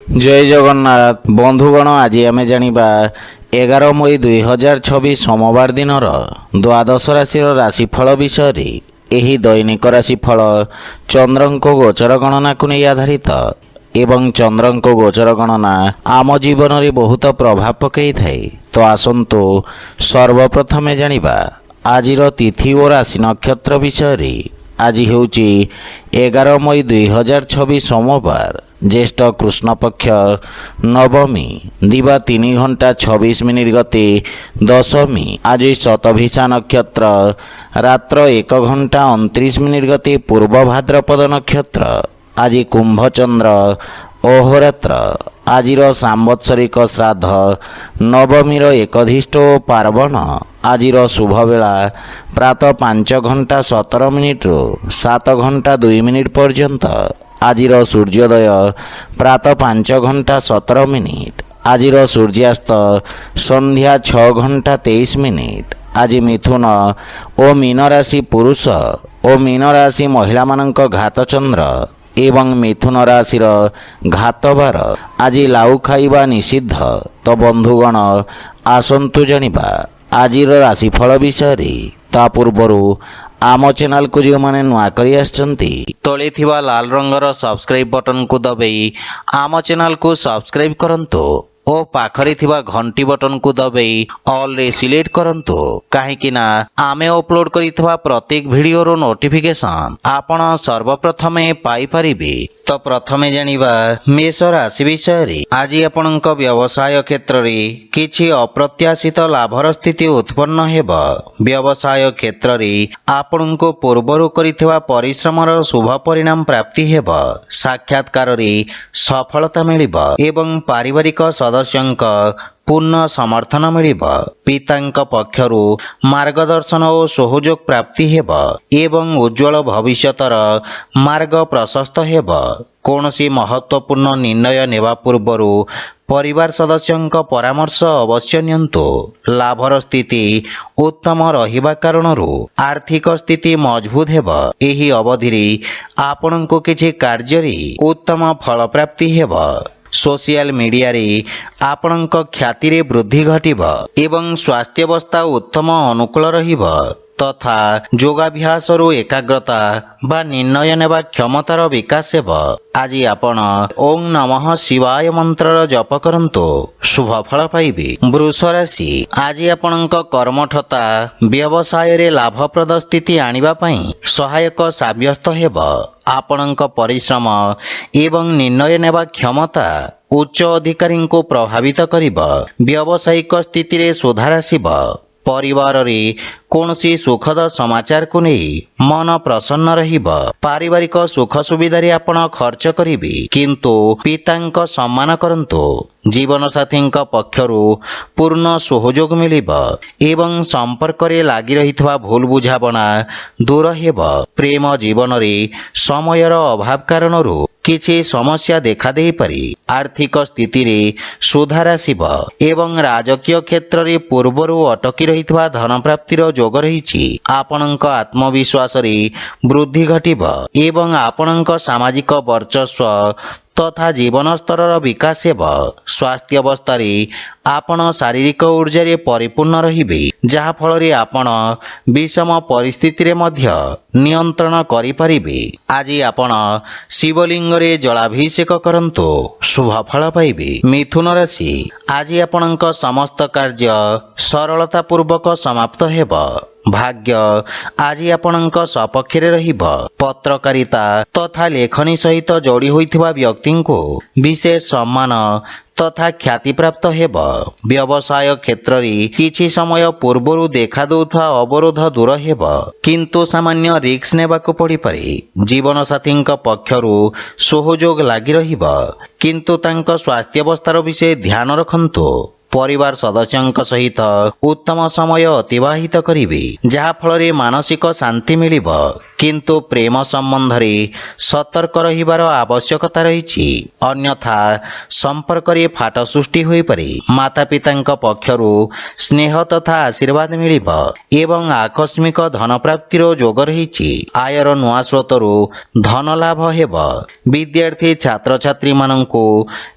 जय जगन्नाथ बंधुगण आज आम जानिबा 11 मई 2026 सोमवार दिन द्वादश राशि राशिफल विषय एही दैनिक राशिफल चंद्रंको गोचर गणना को नहीं आधारित एवं चंद्रंको गोचर गणना आम जीवन में बहुत प्रभाव पकई थाए। तो आसंतु सर्वप्रथमे जानिबा आजिर तिथि और राशि नक्षत्र विषय। आज हेउची 11 मई 2026 सोमवार ज्येष्ठ कृष्ण पक्ष नवमी दिवा 3 घंटा 26 मिनिट गते दशमी आज शतभिषा नक्षत्र रात्र 1 घंटा 29 मिनिट गते पूर्व भाद्रपद नक्षत्र आज कुंभचंद्र अहोरात्र आजिर सांवत्सरिक श्राद्ध नवमीर एकधिष्ठ पार्वण आजिर शुभ बेला प्रातः 5 घंटा 17 मिनिट रु 7 घंटा 2 मिनिट पर्यंत आजिर सूर्योदय प्रातः 5 घंटा 17 मिनिट आजिर सूर्यास्त संध्या 6 घंटा 23 मिनिट। आज मिथुन और मीन राशि पुरुष और मीन राशि महिला मानक घात चंद्र एवं मिथुन राशि घातबार आज लाउ खाइबा निषिद्ध। तो बंधुगण आसंतु जानिबा आजिर राशिफल विषय। ता पूर्वरु आम चैनल को जो माने नुआ करी आछंती तळे थिबा लाल रंगर सब्सक्राइब बटन को दबाई आम चैनल को सब्सक्राइब करंतु और पाखरे थिबा घंटी बटन को दबाई ऑल रे सिलेक्ट करंतु काहेकि ना आमे अपलोड करिथबा प्रत्येक वीडियो रो नोटिफिकेशन आपण सर्वप्रथमे पाई परिबे। तो प्रथमे जानिबा मेष राशि विषय। आज आपणक व्यवसाय क्षेत्र रे किछि अप्रत्याशित लाभर स्थिति उत्पन्न हेब। व्यवसाय क्षेत्र रे आपणको पूर्वरु करिथबा परिश्रमर शुभ परिणाम प्राप्ति हेब। साक्षात्कार रे सफलता मिलिब एवं पारिवारिक सदस्यंक पूर्ण समर्थन मिलिब। पितांक पक्षरु मार्गदर्शन और सहयोग प्राप्ति हेब एवं उज्जवल भविष्यतर मार्ग प्रशस्त हेब। कौनसी महत्वपूर्ण निर्णय नेवा पूर्वरु परिवार सदस्यंक परामर्श अवश्य नियंतु। लाभर स्थिति उत्तम रहिबा कारणरु आर्थिक स्थिति मजबूत हेब। एही अवधि आपणको किछि कार्य उत्तम फल प्राप्ति हेब। सोशल मीडिया रे आपणक ख्याति रे वृद्धि घटिब एवं स्वास्थ्यावस्था उत्तम अनुकूल रहिब तथा योगाभ्यास रु एकाग्रता बा निर्णय नेबा क्षमतार विकास हेब। आज आपण ओम नमः शिवाय मंत्र जप करंतु शुभ फल पाइबे। वृष राशि। आज आपणक कर्मठता व्यवसाय रे लाभप्रद स्थिति आनिबा पई सहायक साब्यस्त हेब। आपणक परिश्रम एवं निर्णय नेबा क्षमता उच्च अधिकारी को प्रभावित करिब। व्यावसायिक स्थिति रे सुधार आसिब। परिवार रे कौनसी सुखद समाचार को नहीं मन प्रसन्न रहिब। पारिवारिक सुख सुविधा रे आपण खर्च करिबे किंतु पितांक सम्मान करंतु। जीवन साथींक पक्षरु पूर्ण सहयोग मिलिब एवं संपर्क रे लागि रहितबा भूल बुझाबना दूर हेब। प्रेम जीवन रे समयर अभाव कारणरु किछि समस्या देखा देई पारि। आर्थिक स्थिति रे सुधार आसिब एवं राजकीय क्षेत्र रे पूर्वरु अटकी रहितबा धन प्राप्तिर जोग रहिछि। आपणक आत्मविश्वास रे वृद्धि घटिब एवं आपणक सामाजिक वर्चस्व तथा जीवन स्तर विकास हेब। स्वास्थ्य अवस्था रे आपण शारीरिक ऊर्जा रे परिपूर्ण रहिबे जहा फल रे आपण विषम परिस्थिति रे मध्य नियंत्रण करि परिबे। आज आपण शिवलिंग रे जलाभिषेक करंतु शुभ फल पाइबे। मिथुन राशि। आज आपणक समस्त कार्य सरलता पूर्वक समाप्त हेब। भाग्य आज आपणक सपक्षरे रहिब। पत्रकारिता तथा लेखनी सहित जोड़ी होइथिबा व्यक्ति को विशेष सम्मान तथा ख्याति प्राप्त हेब। व्यवसाय क्षेत्र रे किछि समय पूर्वरु देखा दउथवा अवरोध दूर हेब किंतु सामान्य रिस्क नेबाको पड़ी पारे। जीवन साथींक पक्षरु सहयोग लागि रहिब किंतु तांक स्वास्थ्यावस्थार विषय ध्यान रखंतु। परिवार सदस्यंक सहित उत्तम समय अतिबाहित करिवे जहा फल रे मानसिक शांति मिलिब। କିନ୍ତୁ ପ୍ରେମ ସମ୍ବନ୍ଧରେ ସତର୍କ ରହିବାର ଆବଶ୍ୟକତା ରହିଛି। ଅନ୍ୟଥା ସମ୍ପର୍କରେ ଫାଟ ସୃଷ୍ଟି ହୋଇପାରେ। ମାତାପିତାଙ୍କ ପକ୍ଷରୁ ସ୍ନେହ ତଥା ଆଶୀର୍ବାଦ ମିଳିବ ଏବଂ ଆକସ୍ମିକ ଧନପ୍ରାପ୍ତିର ଯୋଗ ରହିଛି। ଆୟର ନୂଆ ସ୍ରୋତରୁ ଧନ ଲାଭ ହେବ। ବିଦ୍ୟାର୍ଥୀ ଛାତ୍ରଛାତ୍ରୀମାନଙ୍କୁ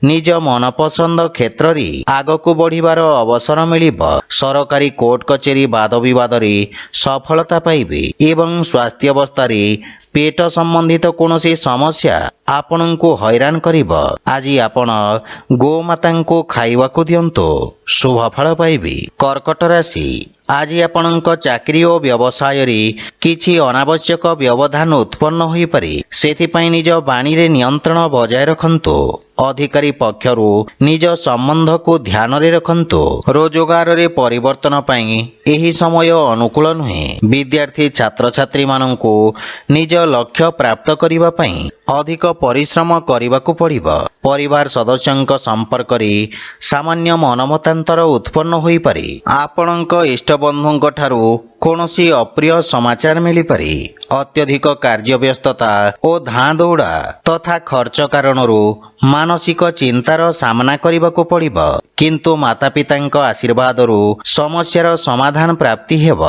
ନିଜ ମନପସନ୍ଦ କ୍ଷେତ୍ରରେ ଆଗକୁ ବଢ଼ିବାର ଅବସର ମିଳିବ। ସରକାରୀ କୋର୍ଟ କଚେରୀ ବାଦ ବିବାଦରେ ସଫଳତା ପାଇବେ ଏବଂ ସ୍ୱାସ୍ଥ୍ୟାବସ୍ଥାରେ ପେଟ ସମ୍ବନ୍ଧିତ କୌଣସି ସମସ୍ୟା ଆପଣଙ୍କୁ ହଇରାଣ କରିବ। ଆଜି ଆପଣ ଗୋମାତାଙ୍କୁ ଖାଇବାକୁ ଦିଅନ୍ତୁ, ଶୁଭ ଫଳ ପାଇବେ। କର୍କଟ ରାଶି, ଆଜି ଆପଣଙ୍କ ଚାକିରି ଓ ବ୍ୟବସାୟରେ କିଛି ଅନାବଶ୍ୟକ ବ୍ୟବଧାନ ଉତ୍ପନ୍ନ ହୋଇପାରେ। ସେଥିପାଇଁ ନିଜ ବାଣୀରେ ନିୟନ୍ତ୍ରଣ ବଜାୟ ରଖନ୍ତୁ। ଅଧିକାରୀ ପକ୍ଷରୁ ନିଜ ସମ୍ବନ୍ଧକୁ ଧ୍ୟାନରେ ରଖନ୍ତୁ। ରୋଜଗାରରେ ପରିବର୍ତ୍ତନ ପାଇଁ ଏହି ସମୟ ଅନୁକୂଳ ନୁହେଁ। ବିଦ୍ୟାର୍ଥୀ ଛାତ୍ରଛାତ୍ରୀମାନଙ୍କୁ ନିଜ ଲକ୍ଷ୍ୟ ପ୍ରାପ୍ତ କରିବା ପାଇଁ ଅଧିକ ପରିଶ୍ରମ କରିବାକୁ ପଡ଼ିବ। ପରିବାର ସଦସ୍ୟଙ୍କ ସମ୍ପର୍କରେ ସାମାନ୍ୟ ମନମତାନ୍ତର ଉତ୍ପନ୍ନ ହୋଇପାରେ। ଆପଣଙ୍କ ଇଷ୍ଟବନ୍ଧୁଙ୍କ ଠାରୁ କୌଣସି ଅପ୍ରିୟ ସମାଚାର ମିଳିପାରେ। ଅତ୍ୟଧିକ କାର୍ଯ୍ୟବ୍ୟସ୍ତତା ଓ ଧାଁ ଦୌଡ଼ା ତଥା ଖର୍ଚ୍ଚ କାରଣରୁ ମାନସିକ ଚିନ୍ତାର ସାମ୍ନା କରିବାକୁ ପଡ଼ିବ। କିନ୍ତୁ ମାତାପିତାଙ୍କ ଆଶୀର୍ବାଦରୁ ସମସ୍ୟାର ସମାଧାନ ପ୍ରାପ୍ତି ହେବ।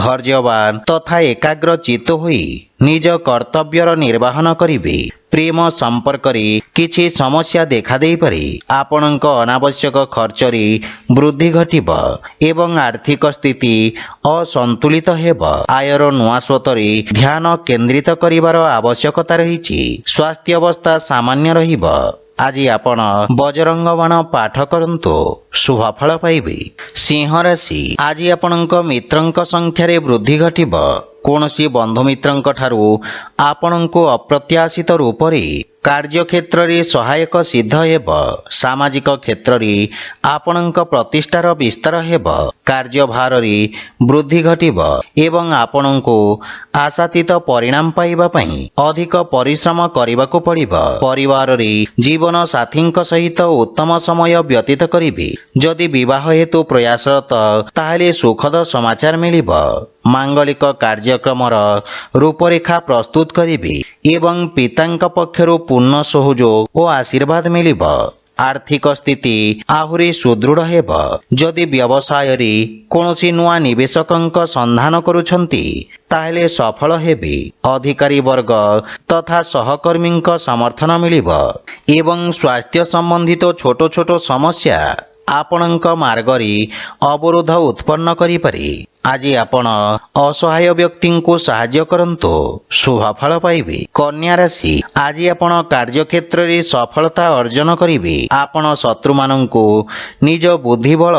ଧୈର୍ଯ୍ୟବାନ ତଥା ଏକାଗ୍ର ଚିତ୍ତ ହୋଇ ନିଜ କର୍ତ୍ତବ୍ୟର ନିର୍ବାହନ କରିବେ। ପ୍ରେମ ସମ୍ପର୍କରେ କିଛି ସମସ୍ୟା ଦେଖାଦେଇପାରେ। ଆପଣଙ୍କ ଅନାବଶ୍ୟକ ଖର୍ଚ୍ଚରେ ବୃଦ୍ଧି ଘଟିବ ଏବଂ ଆର୍ଥିକ ସ୍ଥିତି ଅସନ୍ତୁଳିତ ହେବ। ଆୟର ନୂଆ ସ୍ରୋତରେ ଧ୍ୟାନ କେନ୍ଦ୍ରିତ କରିବାର ଆବଶ୍ୟକତା ରହିଛି। ସ୍ୱାସ୍ଥ୍ୟାବସ୍ଥା ସାମାନ୍ୟ ରହିବ। ଆଜି ଆପଣ ବଜରଙ୍ଗ ବାଣ ପାଠ କରନ୍ତୁ, ଶୁଭ ଫଳ ପାଇବେ। ସିଂହ ରାଶି, ଆଜି ଆପଣଙ୍କ ମିତ୍ରଙ୍କ ସଂଖ୍ୟାରେ ବୃଦ୍ଧି ଘଟିବ। କୌଣସି ବନ୍ଧୁମିତ୍ରଙ୍କ ଠାରୁ ଆପଣଙ୍କୁ ଅପ୍ରତ୍ୟାଶିତ ରୂପରେ କାର୍ଯ୍ୟକ୍ଷେତ୍ରରେ ସହାୟକ ସିଦ୍ଧ ହେବ। ସାମାଜିକ କ୍ଷେତ୍ରରେ ଆପଣଙ୍କ ପ୍ରତିଷ୍ଠାର ବିସ୍ତାର ହେବ। କାର୍ଯ୍ୟଭାରରେ ବୃଦ୍ଧି ଘଟିବ ଏବଂ ଆପଣଙ୍କୁ ଆଶାତୀତ ପରିଣାମ ପାଇବା ପାଇଁ ଅଧିକ ପରିଶ୍ରମ କରିବାକୁ ପଡ଼ିବ। ପରିବାରରେ ଜୀବନ ସାଥୀଙ୍କ ସହିତ ଉତ୍ତମ ସମୟ ବ୍ୟତୀତ କରିବେ। ଯଦି ବିବାହ ହେତୁ ପ୍ରୟାସରତ, ତାହେଲେ ସୁଖଦ ସମାଚାର ମିଳିବ। ମାଙ୍ଗଳିକ କାର୍ଯ୍ୟକ୍ରମର ରୂପରେଖା ପ୍ରସ୍ତୁତ କରିବେ ଏବଂ ପିତାଙ୍କ ପକ୍ଷରୁ ପୂର୍ଣ୍ଣ ସହଯୋଗ ଓ ଆଶୀର୍ବାଦ ମିଳିବ। ଆର୍ଥିକ ସ୍ଥିତି ଆହୁରି ସୁଦୃଢ଼ ହେବ। ଯଦି ବ୍ୟବସାୟରେ କୌଣସି ନୂଆ ନିବେଶକଙ୍କ ସନ୍ଧାନ କରୁଛନ୍ତି, ତାହେଲେ ସଫଳ ହେବେ। ଅଧିକାରୀ ବର୍ଗ ତଥା ସହକର୍ମୀଙ୍କ ସମର୍ଥନ ମିଳିବ ଏବଂ ସ୍ୱାସ୍ଥ୍ୟ ସମ୍ବନ୍ଧିତ ଛୋଟ ଛୋଟ ସମସ୍ୟା ଆପଣଙ୍କ ମାର୍ଗରେ ଅବରୋଧ ଉତ୍ପନ୍ନ କରିପାରେ। ଆଜି ଆପଣ ଅସହାୟ ବ୍ୟକ୍ତିଙ୍କୁ ସାହାଯ୍ୟ କରନ୍ତୁ, ଶୁଭ ଫଳ ପାଇବେ। କନ୍ୟା ରାଶି, ଆଜି ଆପଣ କାର୍ଯ୍ୟକ୍ଷେତ୍ରରେ ସଫଳତା ଅର୍ଜନ କରିବେ। ଆପଣ ଶତ୍ରୁମାନଙ୍କୁ ନିଜ ବୁଦ୍ଧିବଳ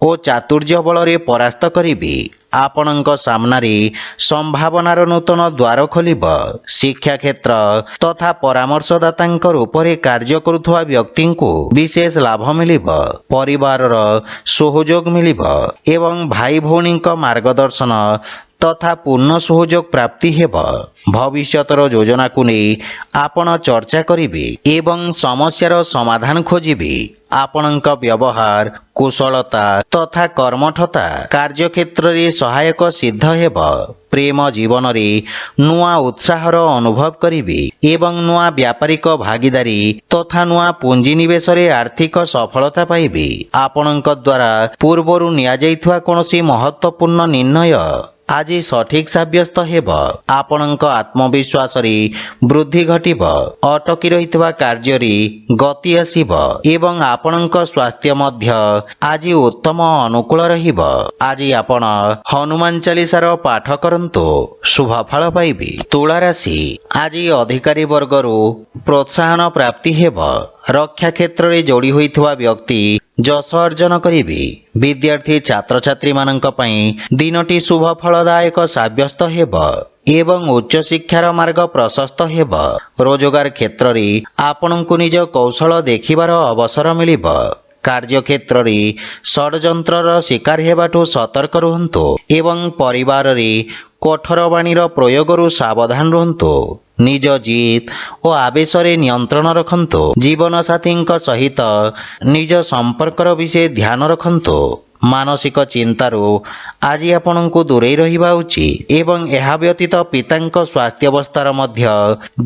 ଓ ଚାତୁର୍ଯ୍ୟ ବଳରେ ପରାସ୍ତ କରିବେ। ଆପଣଙ୍କ ସାମ୍ନାରେ ସମ୍ଭାବନାର ନୂତନ ଦ୍ୱାର ଖୋଲିବ। ଶିକ୍ଷାକ୍ଷେତ୍ର ତଥା ପରାମର୍ଶଦାତାଙ୍କ ରୂପରେ କାର୍ଯ୍ୟ କରୁଥିବା ବ୍ୟକ୍ତିଙ୍କୁ ବିଶେଷ ଲାଭ ମିଳିବ। ପରିବାରର ସହଯୋଗ ମିଳିବ ଏବଂ ଭାଇ ଭଉଣୀଙ୍କ ମାର୍ଗଦର୍ଶନ ତଥା ପୂର୍ଣ୍ଣ ସହଯୋଗ ପ୍ରାପ୍ତି ହେବ। ଭବିଷ୍ୟତର ଯୋଜନାକୁ ନେଇ ଆପଣ ଚର୍ଚ୍ଚା କରିବେ ଏବଂ ସମସ୍ୟାର ସମାଧାନ ଖୋଜିବେ। ଆପଣଙ୍କ ବ୍ୟବହାର, କୁଶଳତା ତଥା କର୍ମଠତା କାର୍ଯ୍ୟକ୍ଷେତ୍ରରେ ସହାୟକ ସିଦ୍ଧ ହେବ। ପ୍ରେମ ଜୀବନରେ ନୂଆ ଉତ୍ସାହର ଅନୁଭବ କରିବେ ଏବଂ ନୂଆ ବ୍ୟାପାରିକ ଭାଗିଦାରୀ ତଥା ନୂଆ ପୁଞ୍ଜିନିବେଶରେ ଆର୍ଥିକ ସଫଳତା ପାଇବେ। ଆପଣଙ୍କ ଦ୍ୱାରା ପୂର୍ବରୁ ନିଆଯାଇଥିବା କୌଣସି ମହତ୍ତ୍ୱପୂର୍ଣ୍ଣ ନିର୍ଣ୍ଣୟ ଆଜି ସଠିକ ସାବ୍ୟସ୍ତ ହେବ। ଆପଣଙ୍କ ଆତ୍ମବିଶ୍ୱାସରେ ବୃଦ୍ଧି ଘଟିବ। ଅଟକି ରହିଥିବା କାର୍ଯ୍ୟରେ ଗତି ଆସିବ ଏବଂ ଆପଣଙ୍କ ସ୍ୱାସ୍ଥ୍ୟ ମଧ୍ୟ ଆଜି ଉତ୍ତମ ଅନୁକୂଳ ରହିବ। ଆଜି ଆପଣ ହନୁମାନ ଚାଳିଶାର ପାଠ କରନ୍ତୁ, ଶୁଭ ଫଳ ପାଇବେ। ତୁଳା ରାଶି, ଆଜି ଅଧିକାରୀ ବର୍ଗରୁ ପ୍ରୋତ୍ସାହନ ପ୍ରାପ୍ତି ହେବ। ରକ୍ଷା କ୍ଷେତ୍ରରେ ଯୋଡ଼ି ହୋଇଥିବା ବ୍ୟକ୍ତି ଯଶ ଅର୍ଜନ କରିବେ। ବିଦ୍ୟାର୍ଥୀ ଛାତ୍ରଛାତ୍ରୀମାନଙ୍କ ପାଇଁ ଦିନଟି ଶୁଭ ଫଳଦାୟକ ସାବ୍ୟସ୍ତ ହେବ ଏବଂ ଉଚ୍ଚଶିକ୍ଷାର ମାର୍ଗ ପ୍ରଶସ୍ତ ହେବ। ରୋଜଗାର କ୍ଷେତ୍ରରେ ଆପଣଙ୍କୁ ନିଜ କୌଶଳ ଦେଖିବାର ଅବସର ମିଳିବ। କାର୍ଯ୍ୟକ୍ଷେତ୍ରରେ ଷଡ଼ଯନ୍ତ୍ରର ଶିକାର ହେବାଠୁ ସତର୍କ ରୁହନ୍ତୁ ଏବଂ ପରିବାରରେ କଠୋର ବାଣୀର ପ୍ରୟୋଗରୁ ସାବଧାନ ରୁହନ୍ତୁ। ନିଜ ଜିଦ୍ ଓ ଆବେଶରେ ନିୟନ୍ତ୍ରଣ ରଖନ୍ତୁ। ଜୀବନସାଥୀଙ୍କ ସହିତ ନିଜ ସମ୍ପର୍କର ବିଷୟ ଧ୍ୟାନ ରଖନ୍ତୁ। ମାନସିକ ଚିନ୍ତାରୁ ଆଜି ଆପଣଙ୍କୁ ଦୂରେଇ ରହିବା ଉଚିତ ଏବଂ ଏହା ବ୍ୟତୀତ ପିତାଙ୍କ ସ୍ୱାସ୍ଥ୍ୟାବସ୍ଥାର ମଧ୍ୟ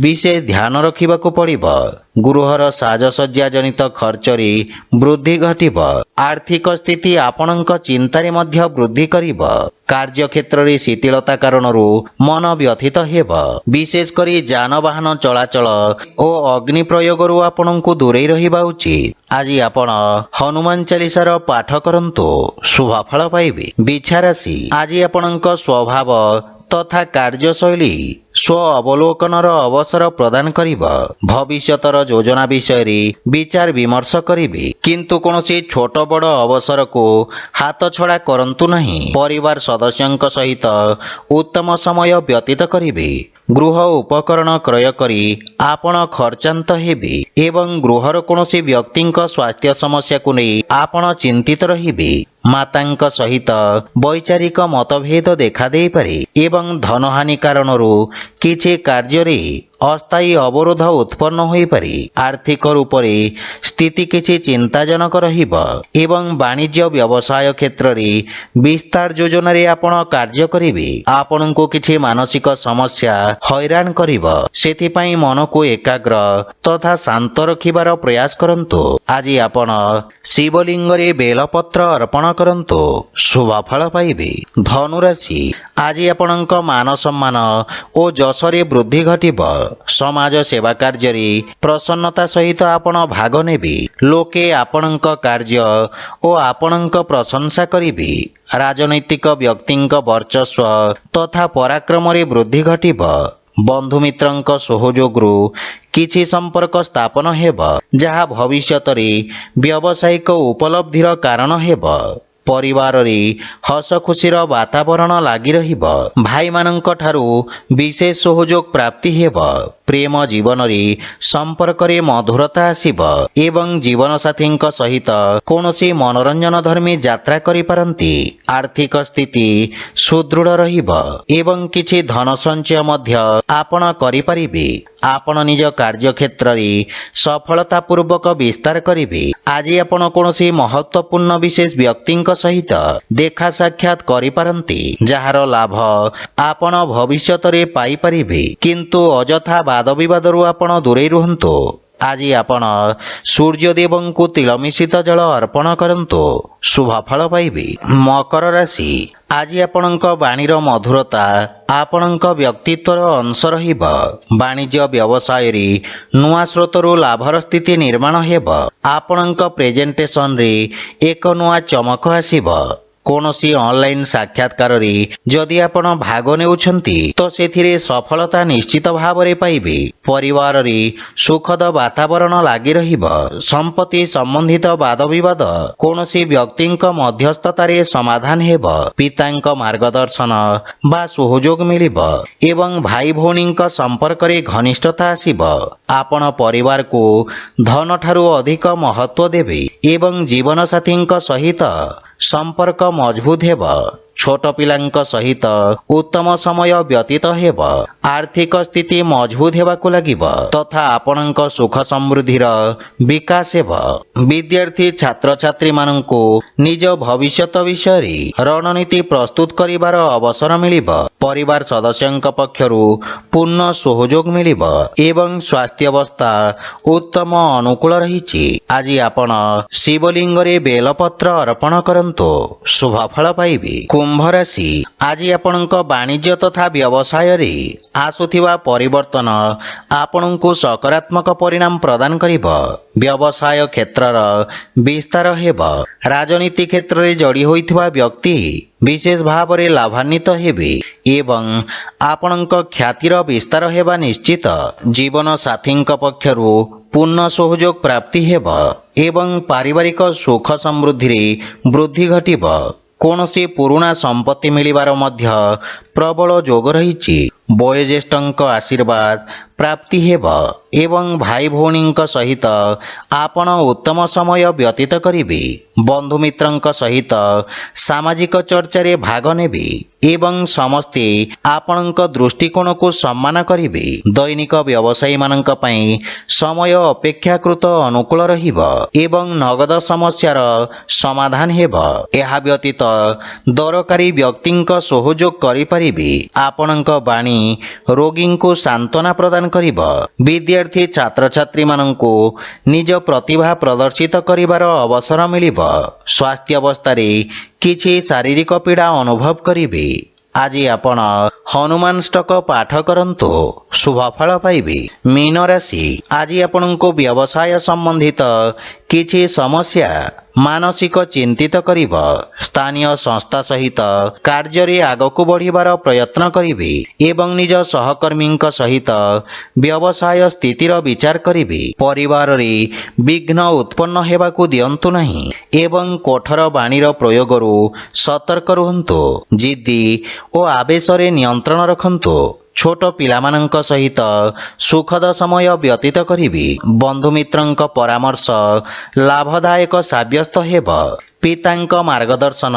ବିଶେଷ ଧ୍ୟାନ ରଖିବାକୁ ପଡ଼ିବ। ଗୃହର ସାଜସଜ୍ଜା ଜନିତ ଖର୍ଚ୍ଚରେ ବୃଦ୍ଧି ଘଟିବ। ଆର୍ଥିକ ସ୍ଥିତି ଆପଣଙ୍କ ଚିନ୍ତାରେ ମଧ୍ୟ ବୃଦ୍ଧି କରିବ। କାର୍ଯ୍ୟକ୍ଷେତ୍ରରେ ଶିଥିଳତା କାରଣରୁ ମନ ବ୍ୟଥିତ ହେବ। ବିଶେଷ କରି ଯାନବାହନ ଚଳାଚଳ ଓ ଅଗ୍ନି ପ୍ରୟୋଗରୁ ଆପଣଙ୍କୁ ଦୂରେଇ ରହିବା ଉଚିତ। ଆଜି ଆପଣ ହନୁମାନ ଚାଳିଶାର ପାଠ କରନ୍ତୁ, ଶୁଭଫଳ ପାଇବେ। ବିଛା ରାଶି, ଆଜି ଆପଣଙ୍କ ସ୍ୱଭାବ ତଥା କାର୍ଯ୍ୟଶୈଳୀ ସ୍ୱ ଅବଲୋକନର ଅବସର ପ୍ରଦାନ କରିବ। ଭବିଷ୍ୟତର ଯୋଜନା ବିଷୟରେ ବିଚାର ବିମର୍ଶ କରିବେ, କିନ୍ତୁ କୌଣସି ଛୋଟ ବଡ଼ ଅବସରକୁ ହାତଛଡ଼ା କରନ୍ତୁ ନାହିଁ। ପରିବାର ସଦସ୍ୟଙ୍କ ସହିତ ଉତ୍ତମ ସମୟ ବ୍ୟତୀତ କରିବେ। ଗୃହ ଉପକରଣ କ୍ରୟ କରି ଆପଣ ଖର୍ଚ୍ଚାନ୍ତ ହେବେ ଏବଂ ଗୃହର କୌଣସି ବ୍ୟକ୍ତିଙ୍କ ସ୍ୱାସ୍ଥ୍ୟ ସମସ୍ୟାକୁ ନେଇ ଆପଣ ଚିନ୍ତିତ ରହିବେ। ମାତାଙ୍କ ସହିତ ବୈଚାରିକ ମତଭେଦ ଦେଖାଦେଇପାରେ ଏବଂ ଧନହାନି କାରଣରୁ କିଛି କାର୍ଯ୍ୟରେ ଅସ୍ଥାୟୀ ଅବରୋଧ ଉତ୍ପନ୍ନ ହୋଇପାରେ। ଆର୍ଥିକ ରୂପରେ ସ୍ଥିତି କିଛି ଚିନ୍ତାଜନକ ରହିବ ଏବଂ ବାଣିଜ୍ୟ ବ୍ୟବସାୟ କ୍ଷେତ୍ରରେ ବିସ୍ତାର ଯୋଜନାରେ ଆପଣ କାର୍ଯ୍ୟ କରିବେ। ଆପଣଙ୍କୁ କିଛି ମାନସିକ ସମସ୍ୟା ହଇରାଣ କରିବ, ସେଥିପାଇଁ ମନକୁ ଏକାଗ୍ର ତଥା ଶାନ୍ତ ରଖିବାର ପ୍ରୟାସ କରନ୍ତୁ। ଆଜି ଆପଣ ଶିବଲିଙ୍ଗରେ ବେଲପତ୍ର ଅର୍ପଣ କରନ୍ତୁ, ଶୁଭଫଳ ପାଇବେ। ଧନୁରାଶି, ଆଜି ଆପଣଙ୍କ ମାନ ସମ୍ମାନ ଓ ଯଶରେ ବୃଦ୍ଧି ଘଟିବ। ସମାଜ ସେବା କାର୍ଯ୍ୟରେ ପ୍ରସନ୍ନତା ସହିତ ଆପଣ ଭାଗ ନେବେ। ଲୋକେ ଆପଣଙ୍କ କାର୍ଯ୍ୟ ଓ ଆପଣଙ୍କ ପ୍ରଶଂସା କରିବେ। ରାଜନୈତିକ ବ୍ୟକ୍ତିଙ୍କ ବର୍ଚସ୍ୱ ତଥା ପରାକ୍ରମରେ ବୃଦ୍ଧି ଘଟିବ। ବନ୍ଧୁମିତ୍ରଙ୍କ ସହଯୋଗରୁ କିଛି ସମ୍ପର୍କ ସ୍ଥାପନ ହେବ, ଯାହା ଭବିଷ୍ୟତରେ ବ୍ୟବସାୟିକ ଉପଲବ୍ଧିର କାରଣ ହେବ। ପରିବାରରେ ହସ ଖୁସିର ବାତାବରଣ ଲାଗି ରହିବ। ଭାଇମାନଙ୍କ ଠାରୁ ବିଶେଷ ସହଯୋଗ ପ୍ରାପ୍ତି ହେବ। ପ୍ରେମ ଜୀବନରେ ସମ୍ପର୍କରେ ମଧୁରତା ଆସିବ ଏବଂ ଜୀବନସାଥୀଙ୍କ ସହିତ କୌଣସି ମନୋରଞ୍ଜନ ଧର୍ମୀ ଯାତ୍ରା କରିପାରନ୍ତି। ଆର୍ଥିକ ସ୍ଥିତି ସୁଦୃଢ଼ ରହିବ ଏବଂ କିଛି ଧନ ସଞ୍ଚୟ ମଧ୍ୟ ଆପଣ କରିପାରିବେ। ଆପଣ ନିଜ କାର୍ଯ୍ୟକ୍ଷେତ୍ରରେ ସଫଳତାପୂର୍ବକ ବିସ୍ତାର କରିବେ। ଆଜି ଆପଣ କୌଣସି ମହତ୍ୱପୂର୍ଣ୍ଣ ବିଶେଷ ବ୍ୟକ୍ତିଙ୍କ ସହିତ ଦେଖା ସାକ୍ଷାତ କରିପାରନ୍ତି, ଯାହାର ଲାଭ ଆପଣ ଭବିଷ୍ୟତରେ ପାଇପାରିବେ, କିନ୍ତୁ ଅଯଥା ବାଦବିବାଦରୁ ଆପଣ ଦୂରେଇ ରୁହନ୍ତୁ। ଆଜି ଆପଣ ସୂର୍ଯ୍ୟଦେବଙ୍କୁ ତିଳ ମିଶ୍ରିତ ଜଳ ଅର୍ପଣ କରନ୍ତୁ, ଶୁଭଫଳ ପାଇବେ। ମକର ରାଶି, ଆଜି ଆପଣଙ୍କ ବାଣୀର ମଧୁରତା ଆପଣଙ୍କ ବ୍ୟକ୍ତିତ୍ୱର ଅଂଶ ରହିବ। ବାଣିଜ୍ୟ ବ୍ୟବସାୟରେ ନୂଆ ସ୍ରୋତରୁ ଲାଭର ସ୍ଥିତି ନିର୍ମାଣ ହେବ। ଆପଣଙ୍କ ପ୍ରେଜେଣ୍ଟେସନରେ ଏକ ନୂଆ ଚମକ ଆସିବ। କୌଣସି ଅନଲାଇନ୍ ସାକ୍ଷାତକାରରେ ଯଦି ଆପଣ ଭାଗ ନେଉଛନ୍ତି ତ ସେଥିରେ ସଫଳତା ନିଶ୍ଚିତ ଭାବରେ ପାଇବେ। ପରିବାରରେ ସୁଖଦ ବାତାବରଣ ଲାଗି ରହିବ। ସମ୍ପତ୍ତି ସମ୍ବନ୍ଧିତ ବାଦବିବାଦ କୌଣସି ବ୍ୟକ୍ତିଙ୍କ ମଧ୍ୟସ୍ଥତାରେ ସମାଧାନ ହେବ। ପିତାଙ୍କ ମାର୍ଗଦର୍ଶନ ବା ସହଯୋଗ ମିଳିବ ଏବଂ ଭାଇ ଭଉଣୀଙ୍କ ସମ୍ପର୍କରେ ଘନିଷ୍ଠତା ଆସିବ। ଆପଣ ପରିବାରକୁ ଧନଠାରୁ ଅଧିକ ମହତ୍ୱ ଦେବେ ଏବଂ ଜୀବନସାଥୀଙ୍କ ସହିତ ସମ୍ପର୍କ ମଜବୁତ ହେବ। ଛୋଟ ପିଲାଙ୍କ ସହିତ ଉତ୍ତମ ସମୟ ବ୍ୟତୀତ ହେବ। ଆର୍ଥିକ ସ୍ଥିତି ମଜବୁତ ହେବାକୁ ଲାଗିବ ତଥା ଆପଣଙ୍କ ସୁଖ ସମୃଦ୍ଧିର ବିକାଶ ହେବ। ବିଦ୍ୟାର୍ଥୀ ଛାତ୍ରଛାତ୍ରୀମାନଙ୍କୁ ନିଜ ଭବିଷ୍ୟତ ବିଷୟରେ ରଣନୀତି ପ୍ରସ୍ତୁତ କରିବାର ଅବସର ମିଳିବ। ପରିବାର ସଦସ୍ୟଙ୍କ ପକ୍ଷରୁ ପୂର୍ଣ୍ଣ ସହଯୋଗ ମିଳିବ ଏବଂ ସ୍ୱାସ୍ଥ୍ୟାବସ୍ଥା ଉତ୍ତମ ଅନୁକୂଳ ରହିଛି। ଆଜି ଆପଣ ଶିବଲିଙ୍ଗରେ ବେଲପତ୍ର ଅର୍ପଣ କରନ୍ତୁ, ଶୁଭଫଳ ପାଇବେ। କୁମ୍ଭ ରାଶି, ଆଜି ଆପଣଙ୍କ ବାଣିଜ୍ୟ ତଥା ବ୍ୟବସାୟରେ ଆସୁଥିବା ପରିବର୍ତ୍ତନ ଆପଣଙ୍କୁ ସକାରାତ୍ମକ ପରିଣାମ ପ୍ରଦାନ କରିବ। ବ୍ୟବସାୟ କ୍ଷେତ୍ରର ବିସ୍ତାର ହେବ। ରାଜନୀତି କ୍ଷେତ୍ରରେ ଯୋଡ଼ି ହୋଇଥିବା ବ୍ୟକ୍ତି ବିଶେଷ ଭାବରେ ଲାଭାନ୍ୱିତ ହେବେ ଏବଂ ଆପଣଙ୍କ ଖ୍ୟାତିର ବିସ୍ତାର ହେବା ନିଶ୍ଚିତ। ଜୀବନ ସାଥୀଙ୍କ ପକ୍ଷରୁ ପୂର୍ଣ୍ଣ ସହଯୋଗ ପ୍ରାପ୍ତି ହେବ ଏବଂ ପାରିବାରିକ ସୁଖ ସମୃଦ୍ଧିରେ ବୃଦ୍ଧି ଘଟିବ। କୌଣସି ପୁରୁଣା ସମ୍ପତ୍ତି ମିଳିବାର ମଧ୍ୟ ପ୍ରବଳ ଯୋଗ ରହିଛି। ବୟୋଜ୍ୟେଷ୍ଠଙ୍କ ଆଶୀର୍ବାଦ ପ୍ରାପ୍ତି ହେବ ଏବଂ ଭାଇ ଭଉଣୀଙ୍କ ସହିତ ଆପଣ ଉତ୍ତମ ସମୟ ବ୍ୟତୀତ କରିବେ। ବନ୍ଧୁମିତ୍ରଙ୍କ ସହିତ ସାମାଜିକ ଚର୍ଚ୍ଚାରେ ଭାଗ ନେବେ ଏବଂ ସମସ୍ତେ ଆପଣଙ୍କ ଦୃଷ୍ଟିକୋଣକୁ ସମ୍ମାନ କରିବେ। ଦୈନିକ ବ୍ୟବସାୟୀମାନଙ୍କ ପାଇଁ ସମୟ ଅପେକ୍ଷାକୃତ ଅନୁକୂଳ ରହିବ ଏବଂ ନଗଦ ସମସ୍ୟାର ସମାଧାନ ହେବ। ଏହା ବ୍ୟତୀତ ଦରକାରୀ ବ୍ୟକ୍ତିଙ୍କ ସହଯୋଗ କରିପାରିବେ। ଆପଣଙ୍କ ବାଣୀ ରୋଗୀଙ୍କୁ ସାନ୍ତ୍ୱନା ପ୍ରଦାନ କରିବ। ବିଦ୍ୟାର୍ଥୀ ଛାତ୍ରଛାତ୍ରୀମାନଙ୍କୁ ନିଜ ପ୍ରତିଭା ପ୍ରଦର୍ଶିତ କରିବାର ଅବସର ମିଳିବ। ସ୍ୱାସ୍ଥ୍ୟ ଅବସ୍ଥାରେ କିଛି ଶାରୀରିକ ପୀଡ଼ା ଅନୁଭବ କରିବେ। ଆଜି ଆପଣ ହନୁମାନ ଷ୍ଟକ ପାଠ କରନ୍ତୁ, ଶୁଭ ଫଳ ପାଇବେ। ମୀନ ରାଶି, ଆଜି ଆପଣଙ୍କୁ ବ୍ୟବସାୟ ସମ୍ବନ୍ଧିତ କିଛି ସମସ୍ୟା ମାନସିକ ଚିନ୍ତିତ କରିବ। ସ୍ଥାନୀୟ ସଂସ୍ଥା ସହିତ କାର୍ଯ୍ୟରେ ଆଗକୁ ବଢ଼ିବାର ପ୍ରୟତ୍ନ କରିବେ ଏବଂ ନିଜ ସହକର୍ମୀଙ୍କ ସହିତ ବ୍ୟବସାୟ ସ୍ଥିତିର ବିଚାର କରିବେ। ପରିବାରରେ ବିଘ୍ନ ଉତ୍ପନ୍ନ ହେବାକୁ ଦିଅନ୍ତୁ ନାହିଁ ଏବଂ କଠୋର ବାଣୀର ପ୍ରୟୋଗରୁ ସତର୍କ ରୁହନ୍ତୁ। ଜିଦ୍ଦି ଓ ଆବେଶରେ ନିୟନ୍ତ୍ରଣ ରଖନ୍ତୁ। ଛୋଟ ପିଲାମାନଙ୍କ ସହିତ ସୁଖଦ ସମୟ ବ୍ୟତୀତ କରିବେ। ବନ୍ଧୁମିତ୍ରଙ୍କ ପରାମର୍ଶ ଲାଭଦାୟକ ସାବ୍ୟସ୍ତ ହେବ। ପିତାଙ୍କ ମାର୍ଗଦର୍ଶନ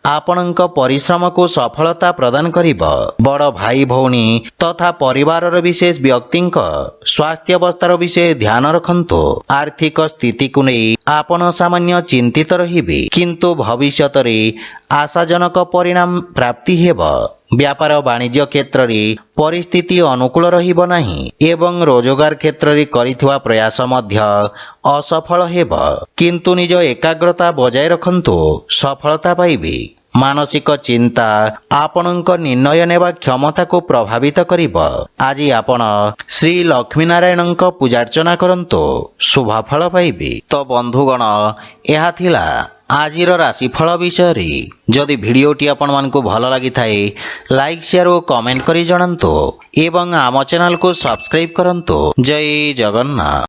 ଆପଣଙ୍କ ପରିଶ୍ରମକୁ ସଫଳତା ପ୍ରଦାନ କରିବ। ବଡ଼ ଭାଇ ଭଉଣୀ ତଥା ପରିବାରର ବିଶେଷ ବ୍ୟକ୍ତିଙ୍କ ସ୍ୱାସ୍ଥ୍ୟାବସ୍ଥାର ବିଷୟରେ ଧ୍ୟାନ ରଖନ୍ତୁ। ଆର୍ଥିକ ସ୍ଥିତିକୁ ନେଇ ଆପଣ ସାମାନ୍ୟ ଚିନ୍ତିତ ରହିବେ, କିନ୍ତୁ ଭବିଷ୍ୟତରେ ଆଶାଜନକ ପରିଣାମ ପ୍ରାପ୍ତି ହେବ। ବ୍ୟାପାର ବାଣିଜ୍ୟ କ୍ଷେତ୍ରରେ ପରିସ୍ଥିତି ଅନୁକୂଳ ରହିବ ନାହିଁ ଏବଂ ରୋଜଗାର କ୍ଷେତ୍ରରେ କରିଥିବା ପ୍ରୟାସ ମଧ୍ୟ ଅସଫଳ ହେବ, କିନ୍ତୁ ନିଜ ଏକାଗ୍ରତା ବଜାୟ ରଖନ୍ତୁ, ସଫଳତା ପାଇବେ। ମାନସିକ ଚିନ୍ତା ଆପଣଙ୍କ ନିର୍ଣ୍ଣୟ ନେବା କ୍ଷମତାକୁ ପ୍ରଭାବିତ କରିବ। ଆଜି ଆପଣ ଶ୍ରୀ ଲକ୍ଷ୍ମୀନାରାୟଣଙ୍କ ପୂଜାର୍ଚ୍ଚନା କରନ୍ତୁ, ଶୁଭ ଫଳ ପାଇବେ। ତ ବନ୍ଧୁଗଣ, ଏହା ଥିଲା ଆଜିର ରାଶିଫଳ ବିଷୟରେ। ଯଦି ଭିଡ଼ିଓଟି ଆପଣମାନଙ୍କୁ ଭଲ ଲାଗିଥାଏ, ଲାଇକ୍, ସେୟାର ଓ କମେଣ୍ଟ କରି ଜଣାନ୍ତୁ ଏବଂ ଆମ ଚ୍ୟାନେଲକୁ ସବସ୍କ୍ରାଇବ୍ କରନ୍ତୁ। ଜୟ ଜଗନ୍ନାଥ।